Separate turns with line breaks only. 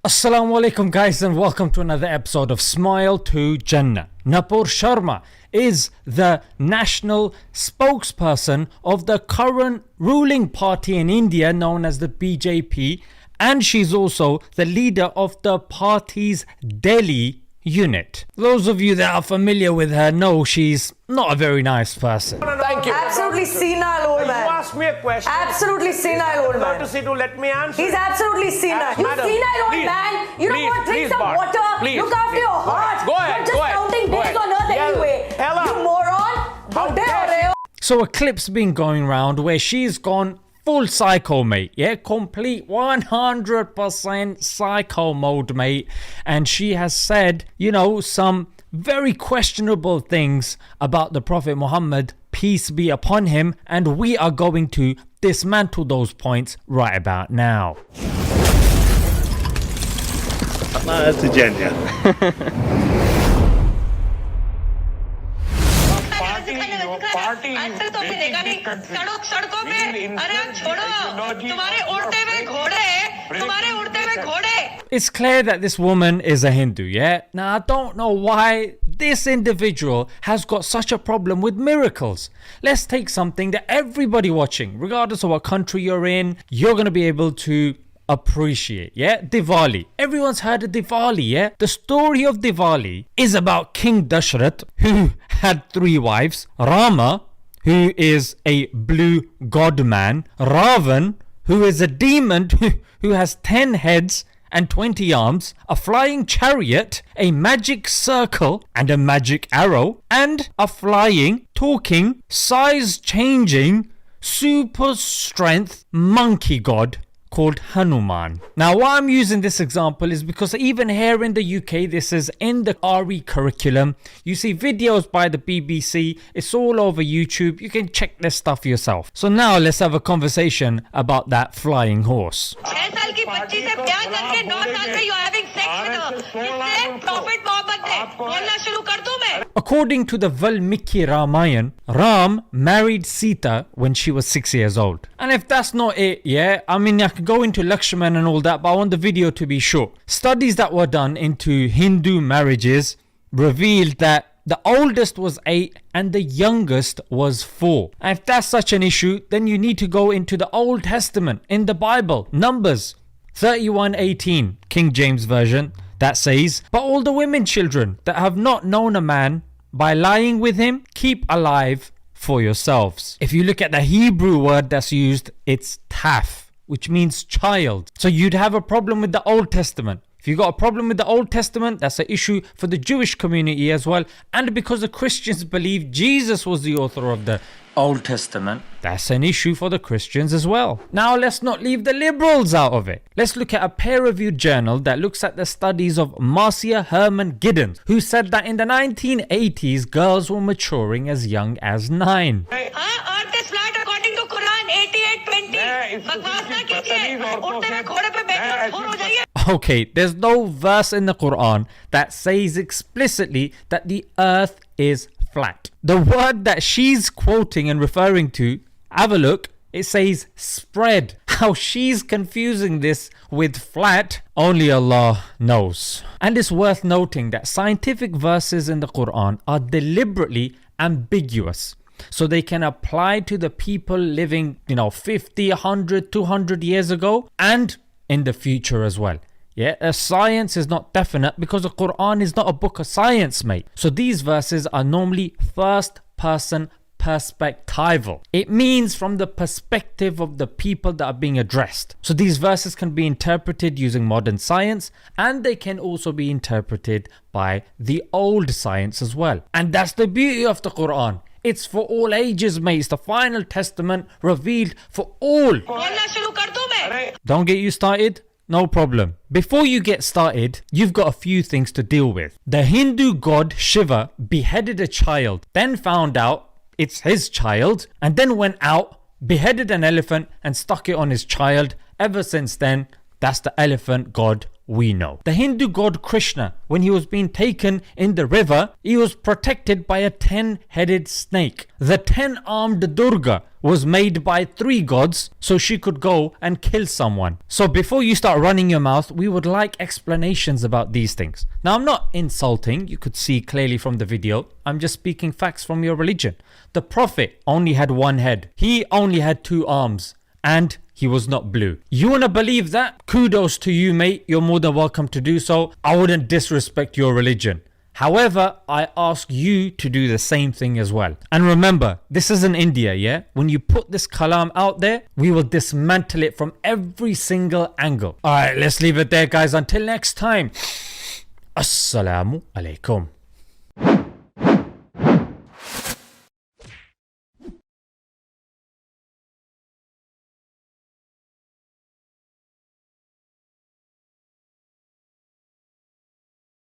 Assalamu alaikum guys, and welcome to another episode of Smile to Jannah. Nupur Sharma is the national spokesperson of the current ruling party in India known as the BJP, and she's also the leader of the party's Delhi unit. Those of you that are familiar with her know she's not a very nice person.
Thank you.
Absolutely senile old man.
You asked me a question.
Absolutely senile old man.
To let me answer.
He's absolutely senile. You
Madam,
senile old
please,
man. You know what? Drink some
Bart.
water.
Please,
Look after your heart.
Go ahead.
You're just counting days on earth anyway.
Tell her.
You moron.
How
Budde
dare
ho rahe ho.
So a clip's been going around where she's gone full psycho, mate. Yeah, complete 100% psycho mode, mate. And she has said, some very questionable things about the Prophet Muhammad, peace be upon him. And we are going to dismantle those points right about now.
To Jenya.
आजकल तो अभी देखा नहीं सड़कों पे अरे छोड़ो तुम्हारे उड़ते हुए घोड़े.
It's clear that this woman is a Hindu, yeah? Now, I don't know why this individual has got such a problem with miracles. Let's take something that everybody watching, regardless of what country you're in, you're going to be able to appreciate, yeah? Diwali. Everyone's heard of Diwali, yeah? The story of Diwali is about King Dashrath, who had 3 wives. Rama, who is a blue god man. Ravan, who is a demon who has 10 heads and 20 arms, a flying chariot, a magic circle and a magic arrow, and a flying, talking, size-changing, super strength monkey god called Hanuman. Now, why I'm using this example is because even here in the UK, this is in the RE curriculum. You see videos by the BBC. It's all over YouTube. You can check this stuff yourself. So now let's have a conversation about that flying horse. According to the Valmiki Ramayana, Ram married Sita when she was 6 years old. And if that's not it, yeah, I mean, I could go into Lakshman and all that, but I want the video to be short. Studies that were done into Hindu marriages revealed that the oldest was 8 and the youngest was 4. And if that's such an issue, then you need to go into the Old Testament in the Bible. Numbers 31:18, King James Version, that says, "But all the women children that have not known a man, by lying with him, keep alive for yourselves." If you look at the Hebrew word that's used, it's taf, which means child. So you'd have a problem with the Old Testament. If you got a problem with the Old Testament, that's an issue for the Jewish community as well. And because the Christians believe Jesus was the author of the Old Testament, that's an issue for the Christians as well. Now let's not leave the liberals out of it. Let's look at a peer-reviewed journal that looks at the studies of Marcia Herman Giddens, who said that in the 1980s, girls were maturing as young as 9.
Earth is flat according to Quran 88:20.
Okay, there's no verse in the Quran that says explicitly that the earth is flat. The word that she's quoting and referring to, have a look, it says spread. How she's confusing this with flat, only Allah knows. And it's worth noting that scientific verses in the Quran are deliberately ambiguous, so they can apply to the people living 50, 100, 200 years ago and in the future as well. Yeah, science is not definite because the Quran is not a book of science, mate. So these verses are normally first person perspectival. It means from the perspective of the people that are being addressed. So these verses can be interpreted using modern science, and they can also be interpreted by the old science as well. And that's the beauty of the Quran. It's for all ages, mate. It's the final testament revealed for all. Don't get you started? No problem. Before you get started, you've got a few things to deal with. The Hindu god Shiva beheaded a child, then found out it's his child, and then went out, beheaded an elephant and stuck it on his child. Ever since then, That's the elephant god we know. The Hindu god Krishna, when he was being taken in the river, he was protected by a 10-headed snake. The 10-armed Durga was made by 3 gods so she could go and kill someone. So before you start running your mouth, we would like explanations about these things. Now, I'm not insulting, you could see clearly from the video. I'm just speaking facts from your religion. The Prophet only had 1 head. He only had 2 arms. And he was not blue. You want to believe that? Kudos to you, mate. You're more than welcome to do so. I wouldn't disrespect your religion. However, I ask you to do the same thing as well. And remember, this isn't India, yeah? When you put this kalam out there, we will dismantle it from every single angle. Alright, let's leave it there, guys. Until next time. Assalamu alaikum.